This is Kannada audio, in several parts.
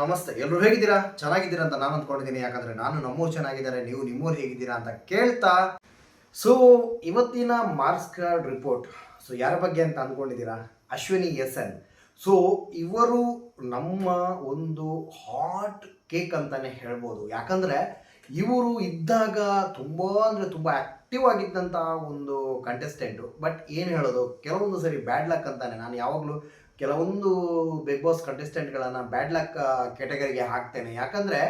ನಮಸ್ತೆ, ಎಲ್ಲರೂ ಹೇಗಿದ್ದೀರಾ? ಚೆನ್ನಾಗಿದ್ದೀರಾ ಅಂತ ನಾನು ಅಂದ್ಕೊಂಡಿದ್ದೀನಿ. ಯಾಕಂದರೆ ನಾನು ನಮ್ಮೂರು ಚೆನ್ನಾಗಿದ್ದಾರೆ, ನೀವು ನಿಮ್ಮೂರು ಹೇಗಿದ್ದೀರಾ ಅಂತ ಕೇಳ್ತಾ. ಸೊ ಇವತ್ತಿನ ಮಾರ್ಕ್ಸ್ ಕಾರ್ಡ್ ರಿಪೋರ್ಟ್. ಸೊ ಯಾರ ಬಗ್ಗೆ ಅಂತ ಅಂದ್ಕೊಂಡಿದ್ದೀರಾ? Ashwini S N. ಸೊ ಇವರು ನಮ್ಮ ಒಂದು ಹಾಟ್ ಕೇಕ್ ಅಂತಲೇ ಹೇಳ್ಬೋದು. ಯಾಕಂದರೆ ಇವರು ಇದ್ದಾಗ ತುಂಬ ಅಂದರೆ ತುಂಬ ಆ್ಯಕ್ಟಿವ್ ಆಗಿದ್ದಂಥ ಒಂದು ಕಂಟೆಸ್ಟೆಂಟು. ಬಟ್ ಏನು ಹೇಳೋದು, ಕೆಲವೊಂದು ಸರಿ ಬ್ಯಾಡ್ ಲಕ್ ಅಂತಾನೆ. ನಾನು ಯಾವಾಗಲೂ ಕೆಲವೊಂದು ಬಿಗ್ ಬಾಸ್ ಕಂಟೆಸ್ಟೆಂಟ್ಗಳನ್ನು ಬ್ಯಾಡ್ ಲಕ್ ಕ್ಯಾಟಗರಿಗೆ ಹಾಕ್ತೇನೆ. ಯಾಕಂದರೆ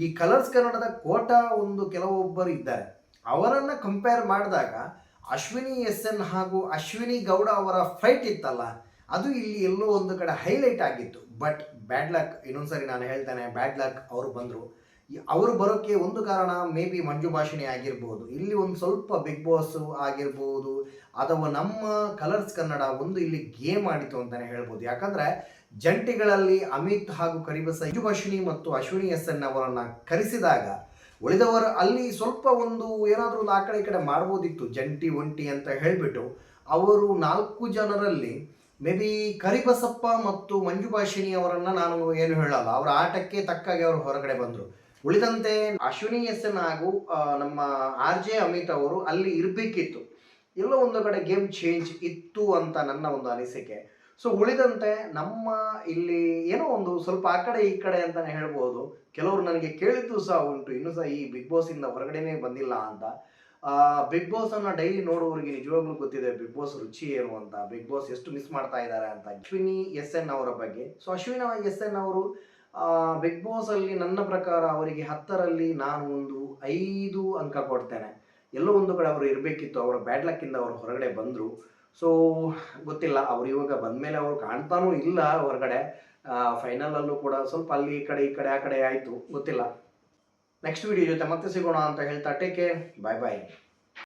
ಈ ಕಲರ್ಸ್ ಕನ್ನಡದ ಕೋಟಾ ಒಂದು ಕೆಲವೊಬ್ಬರು ಇದ್ದಾರೆ. ಅವರನ್ನು ಕಂಪೇರ್ ಮಾಡಿದಾಗ ಅಶ್ವಿನಿ ಎಸ್ ಎನ್ ಹಾಗೂ ಅಶ್ವಿನಿ ಗೌಡ ಅವರ ಫೈಟ್ ಇತ್ತಲ್ಲ, ಅದು ಇಲ್ಲಿ ಎಲ್ಲೋ ಒಂದು ಕಡೆ ಹೈಲೈಟ್ ಆಗಿತ್ತು. ಬಟ್ ಬ್ಯಾಡ್ ಲಕ್, ಇನ್ನೊಂದು ಸರಿ ನಾನು ಹೇಳ್ತೇನೆ, ಬ್ಯಾಡ್ ಲಕ್ ಅವರು ಬಂದರು. ಅವರು ಬರೋಕ್ಕೆ ಒಂದು ಕಾರಣ ಮೇ ಬಿ ಮಂಜು ಭಾಷಿಣಿ ಆಗಿರ್ಬೋದು, ಇಲ್ಲಿ ಒಂದು ಸ್ವಲ್ಪ ಬಿಗ್ ಬಾಸ್ ಆಗಿರ್ಬೋದು, ಅಥವಾ ನಮ್ಮ ಕಲರ್ಸ್ ಕನ್ನಡ ಒಂದು ಇಲ್ಲಿ ಗೇಮ್ ಆಡಿತು ಅಂತಲೇ ಹೇಳ್ಬೋದು. ಯಾಕಂದರೆ ಜಂಟಿಗಳಲ್ಲಿ ಅಮಿತ್ ಹಾಗೂ ಕರಿಬಸ ಮಂಜು ಭಾಷಿಣಿ ಮತ್ತು ಅಶ್ವಿನಿ ಎಸ್ ಎನ್ ಅವರನ್ನು ಕರೆಸಿದಾಗ ಉಳಿದವರು ಅಲ್ಲಿ ಸ್ವಲ್ಪ ಒಂದು ಏನಾದರೂ ಒಂದು ಆ ಕಡೆ ಈ ಕಡೆ ಮಾಡ್ಬೋದಿತ್ತು, ಜಂಟಿ ಒಂಟಿ ಅಂತ ಹೇಳಿಬಿಟ್ಟು. ಅವರು 4 ಜನರಲ್ಲಿ ಮೇ ಬಿ ಕರಿಬಸಪ್ಪ ಮತ್ತು ಮಂಜು ಭಾಷಿಣಿ ಅವರನ್ನು ನಾನು ಏನು ಹೇಳಲ್ಲ, ಅವರ ಆಟಕ್ಕೆ ತಕ್ಕಾಗಿ ಅವರು ಹೊರಗಡೆ ಬಂದರು. ಉಳಿದಂತೆ ಅಶ್ವಿನಿ ಎಸ್ ಎನ್ ಹಾಗೂ ನಮ್ಮ ಆರ್ ಜೆ ಅಮಿತ್ ಅವರು ಅಲ್ಲಿ ಇರಬೇಕಿತ್ತು. ಎಲ್ಲೋ ಒಂದು ಕಡೆ ಗೇಮ್ ಚೇಂಜ್ ಇತ್ತು ಅಂತ ನನ್ನ ಒಂದು ಅನಿಸಿಕೆ. ಸೊ ಉಳಿದಂತೆ ನಮ್ಮ ಇಲ್ಲಿ ಏನೋ ಒಂದು ಸ್ವಲ್ಪ ಆ ಕಡೆ ಈ ಕಡೆ ಅಂತಲೇ ಹೇಳ್ಬೋದು. ಕೆಲವರು ನನಗೆ ಕೇಳಿದ್ದು ಸಹ ಉಂಟು, ಇನ್ನೂ ಸಹ ಈ ಬಿಗ್ ಬಾಸಿಂದ ಹೊರಗಡೆನೇ ಬಂದಿಲ್ಲ ಅಂತ. ಬಿಗ್ ಬಾಸನ್ನು ಡೈಲಿ ನೋಡುವವರಿಗೆ ನಿಜವಾಗ್ಲೂ ಗೊತ್ತಿದೆ ಬಿಗ್ ಬಾಸ್ ರುಚಿ ಏನು ಅಂತ, ಬಿಗ್ ಬಾಸ್ ಎಷ್ಟು ಮಿಸ್ ಮಾಡ್ತಾ ಇದ್ದಾರೆ ಅಂತ. ಅಶ್ವಿನಿ ಎಸ್ ಎನ್ ಅವರ ಬಗ್ಗೆ, ಸೊ ಅಶ್ವಿನಿ ಎಸ್ ಎನ್ ಅವರು ಬಿಗ್ ಬಾಸಲ್ಲಿ ನನ್ನ ಪ್ರಕಾರ ಅವರಿಗೆ 10ರಲ್ಲಿ ನಾನು ಒಂದು 5 ಅಂಕ ಕೊಡ್ತೇನೆ. ಎಲ್ಲೋ ಒಂದು ಕಡೆ ಅವರು ಇರಬೇಕಿತ್ತು, ಅವರ ಬ್ಯಾಡ್ ಲಕ್ಕಿಂದ ಅವರು ಹೊರಗಡೆ ಬಂದರು. ಸೊ ಗೊತ್ತಿಲ್ಲ, ಅವರು ಇವಾಗ ಬಂದಮೇಲೆ ಅವರು ಕಾಣ್ತಾನೂ ಇಲ್ಲ ಹೊರಗಡೆ. ಫೈನಲಲ್ಲೂ ಕೂಡ ಸ್ವಲ್ಪ ಅಲ್ಲಿ ಈ ಕಡೆ ಈ ಕಡೆ ಆ ಕಡೆ ಆಯಿತು, ಗೊತ್ತಿಲ್ಲ. ನೆಕ್ಸ್ಟ್ ವಿಡಿಯೋ ಜೊತೆ ಮತ್ತೆ ಸಿಗೋಣ ಅಂತ ಹೇಳ್ತಾ ಟೇಕ್ ಕೇರ್, ಬಾಯ್ ಬಾಯ್.